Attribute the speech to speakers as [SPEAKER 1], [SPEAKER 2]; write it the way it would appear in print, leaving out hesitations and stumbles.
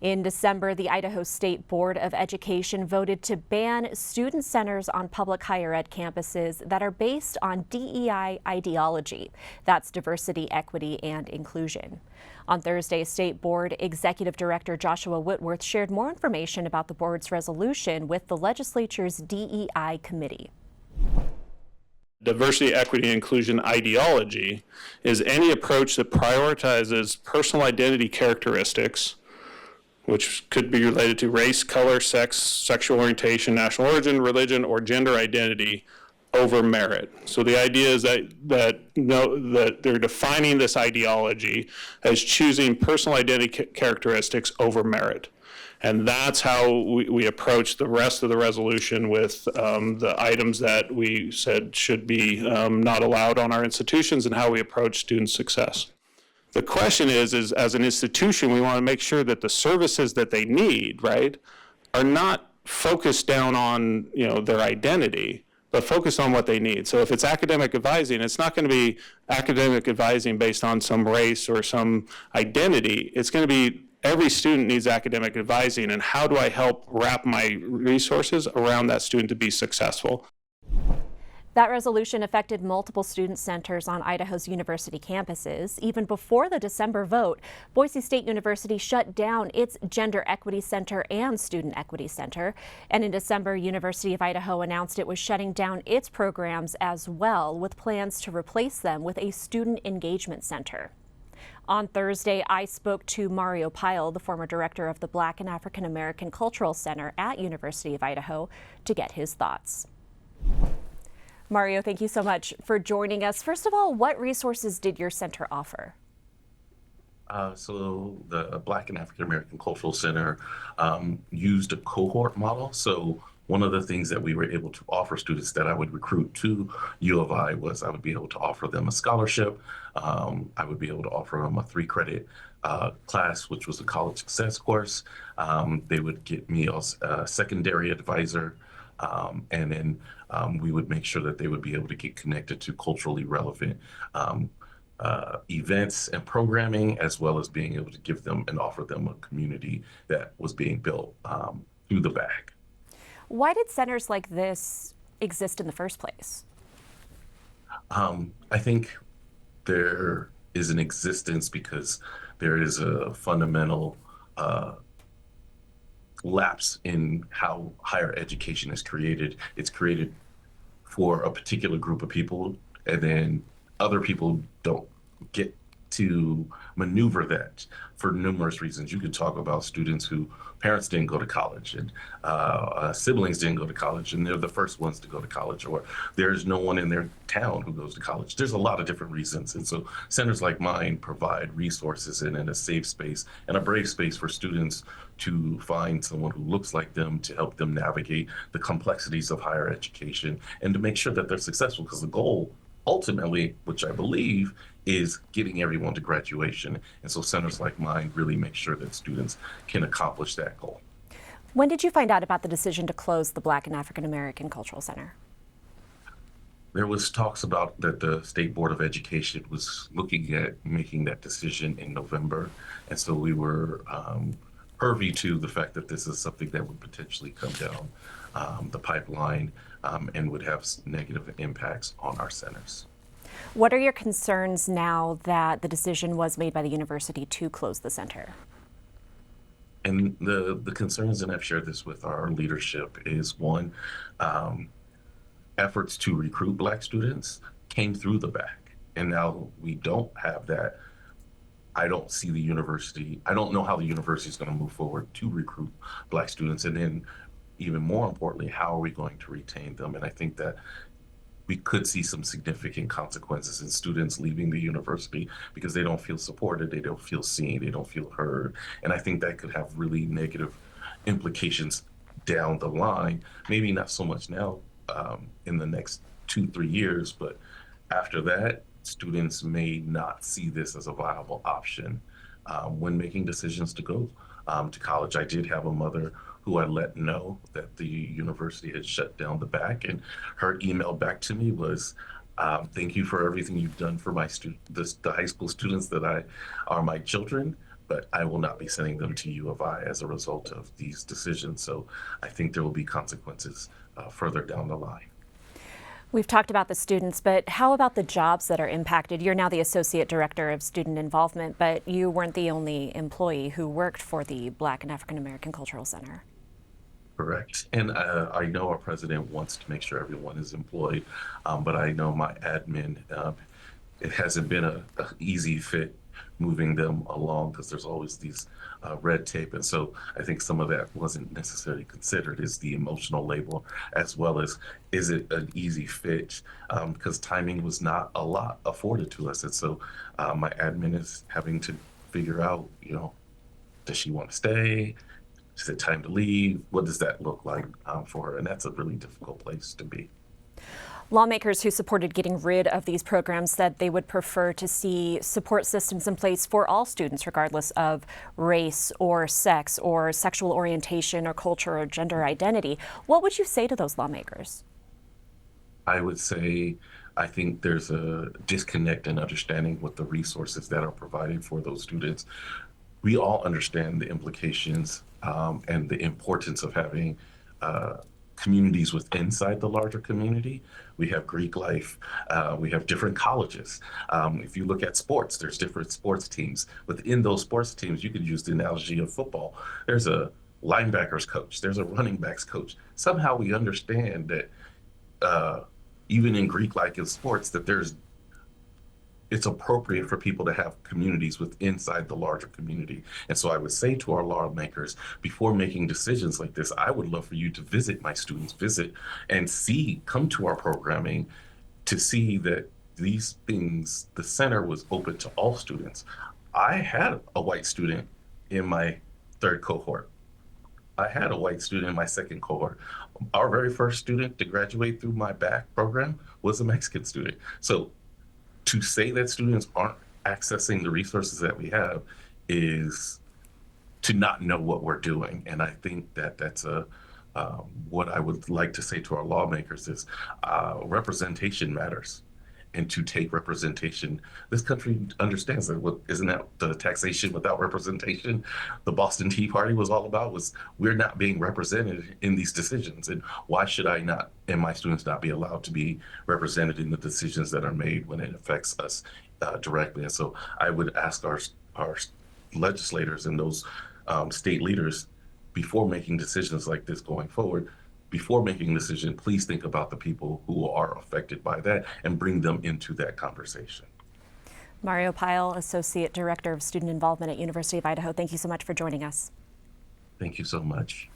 [SPEAKER 1] In December, the Idaho State Board of Education voted to ban student centers on public higher ed campuses that are based on DEI ideology. That's diversity, equity, and inclusion. On Thursday, State Board Executive Director Joshua Whitworth shared more information about the board's resolution with the legislature's DEI committee.
[SPEAKER 2] Diversity, equity, and inclusion ideology is any approach that prioritizes personal identity characteristics, which could be related to race, color, sex, sexual orientation, national origin, religion, or gender identity over merit. So the idea is that they're defining this ideology as choosing personal identity characteristics over merit. And that's how we approach the rest of the resolution with the items that we said should be not allowed on our institutions and how we approach student success. The question is as an institution, we want to make sure that the services that they need, right, are not focused down on, their identity, but focused on what they need. So if it's academic advising, it's not going to be academic advising based on some race or some identity. It's going to be every student needs academic advising, and how do I help wrap my resources around that student to be successful?
[SPEAKER 1] That resolution affected multiple student centers on Idaho's university campuses. Even before the December vote, Boise State University shut down its Gender Equity Center and Student Equity Center. And in December, University of Idaho announced it was shutting down its programs as well, with plans to replace them with a Student Engagement Center. On Thursday, I spoke to Mario Pyle, the former director of the Black and African American Cultural Center at University of Idaho, to get his thoughts. Mario, thank you so much for joining us. First of all, what resources did your center offer?
[SPEAKER 3] So the Black and African American Cultural Center used a cohort model. So one of the things that we were able to offer students that I would recruit to U of I was I would be able to offer them a scholarship. I would be able to offer them a 3-credit class, which was a college success course. They would get me a secondary advisor. And then we would make sure that they would be able to get connected to culturally relevant events and programming, as well as being able to give them and offer them a community that was being built through the BAC.
[SPEAKER 1] Why did centers like this exist in the first place?
[SPEAKER 3] I think there is an existence because there is a fundamental lapse in how higher education is created. It's created for a particular group of people, and then other people don't get to maneuver that for numerous reasons. You could talk about students who parents didn't go to college and siblings didn't go to college and they're the first ones to go to college, or there's no one in their town who goes to college. There's a lot of different reasons. And so centers like mine provide resources and a safe space and a brave space for students to find someone who looks like them to help them navigate the complexities of higher education and to make sure that they're successful, because the goal ultimately, which I believe, is getting everyone to graduation. And so centers like mine really make sure that students can accomplish that goal.
[SPEAKER 1] When did you find out about the decision to close the Black and African American Cultural Center?
[SPEAKER 3] There was talks about that the State Board of Education was looking at making that decision in November. And so we were privy to the fact that this is something that would potentially come down the pipeline and would have negative impacts on our centers.
[SPEAKER 1] What are your concerns now that the decision was made by the university to close the center?
[SPEAKER 3] And the concerns, and I've shared this with our leadership, is one, efforts to recruit Black students came through the BAC. And now we don't have that. I don't see the university, I don't know how the university is going to move forward to recruit Black students. And then even more importantly, how are we going to retain them? And I think that we could see some significant consequences in students leaving the university because they don't feel supported, they don't feel seen, they don't feel heard. And I think that could have really negative implications down the line. Maybe not so much now in the next 2-3 years, but after that, students may not see this as a viable option when making decisions to go to college. I did have a mother who I let know that the university had shut down the BAC, and her email back to me was, thank you for everything you've done for my the high school students that are my children, but I will not be sending them to U of I as a result of these decisions. So I think there will be consequences further down the line.
[SPEAKER 1] We've talked about the students, but how about the jobs that are impacted? You're now the Associate Director of Student Involvement, but you weren't the only employee who worked for the Black and African American Cultural Center.
[SPEAKER 3] Correct. And I know our president wants to make sure everyone is employed, but I know my admin, it hasn't been a easy fit moving them along because there's always these red tape. And so I think some of that wasn't necessarily considered is the emotional label, as well as is it an easy fit? Because timing was not a lot afforded to us. And so my admin is having to figure out, does she want to stay? Is it time to leave? What does that look like for her? And that's a really difficult place to be.
[SPEAKER 1] Lawmakers who supported getting rid of these programs said they would prefer to see support systems in place for all students, regardless of race or sex or sexual orientation or culture or gender identity. What would you say to those lawmakers?
[SPEAKER 3] I would say I think there's a disconnect in understanding what the resources that are provided for those students. We all understand the implications and the importance of having communities inside the larger community. We have Greek life, we have different colleges. If you look at sports, there's different sports teams. Within those sports teams, you could use the analogy of football. There's a linebackers coach, there's a running backs coach. Somehow we understand that even in Greek life in sports, that it's appropriate for people to have communities inside the larger community. And so I would say to our lawmakers, before making decisions like this, I would love for you to visit my students, and come to our programming to see that these things, the center was open to all students. I had a white student in my third cohort. I had a white student in my second cohort. Our very first student to graduate through my BAC program was a Mexican student. So to say that students aren't accessing the resources that we have is to not know what we're doing. And I think that that's what I would like to say to our lawmakers is representation matters. And to take representation, this country understands that. Isn't that the taxation without representation the Boston Tea Party was all about? Was we're not being represented in these decisions, and why should I not and my students not be allowed to be represented in the decisions that are made when it affects us directly? And so I would ask our legislators and those state leaders, before making decisions like this going forward, before making a decision, please think about the people who are affected by that and bring them into that conversation.
[SPEAKER 1] Mario Pyle, Associate Director of Student Involvement at University of Idaho, thank you so much for joining us.
[SPEAKER 3] Thank you so much.